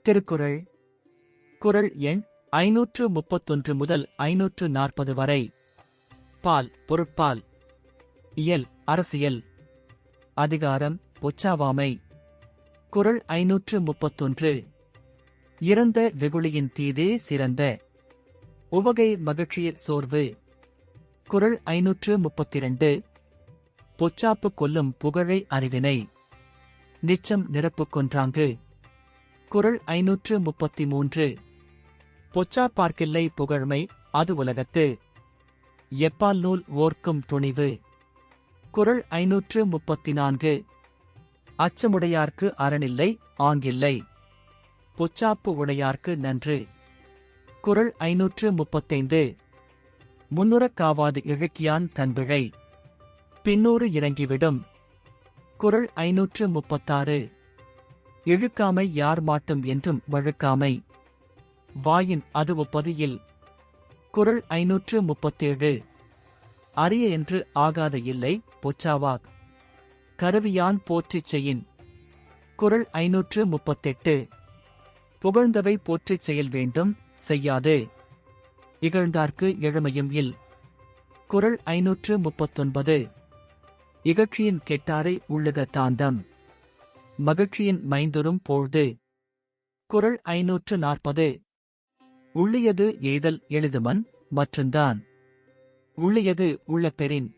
திருக்குறள் குறள் எண் 531 முதல் 540 வரை. பால் பொருட்பால். இயல் அரசியல். அதிகாரம் பொச்சாவாமை. குறள் 531. இறந்த வெகுளியின் தீதே சிறந்த. உவகை மகிழ்ச்சியற் சோர்வு. குறள் 532. பொச்சாப்பு கொல்லும் புகழை அறிவினை. நிச்சம் நிரப்புக் கொன்றாங்கு. குறள் 533. பொச்சாப்பார்க்கில்லை புகழ்மை அது உலகத்து. எப்பால் நூல் ஓர்க்கும் துணிவு. குறள் 534. அச்சமுடையார்க்கு அறனில்லை ஆங்கில்லை. பொச்சாப்பு உடையார்க்கு நன்று. குறள் 535. முன்னுறக் காவாது இழுக்கியான் தன்பிழை. பின்னூறு இறங்கிவிடும். குறள் 536. இழுக்காமை யார் மாட்டும் என்றும் வழுக்காமை. வாயின் அது ஒப்பதியில். குறள் 537. அரிய என்று ஆகாத இல்லை பொச்சாவாக். கருவியான் போற்றிச் செய்யின். குறள் 538. புகழ்ந்தவை போற்றிச் செயல் வேண்டும் செய்யாது. இகழ்ந்தார்க்கு எழுமையும் இல். குறள் 539. இகழ்ச்சியின் கெட்டாரை உள்ளுக தாந்தம். மகிழ்ச்சியின் மைந்தொரும் பொழுது. குறள் 540. உள்ளியது எய்தல் எளிதுமன் மற்றுந்தான். உள்ளியது உள்ள பெறின்.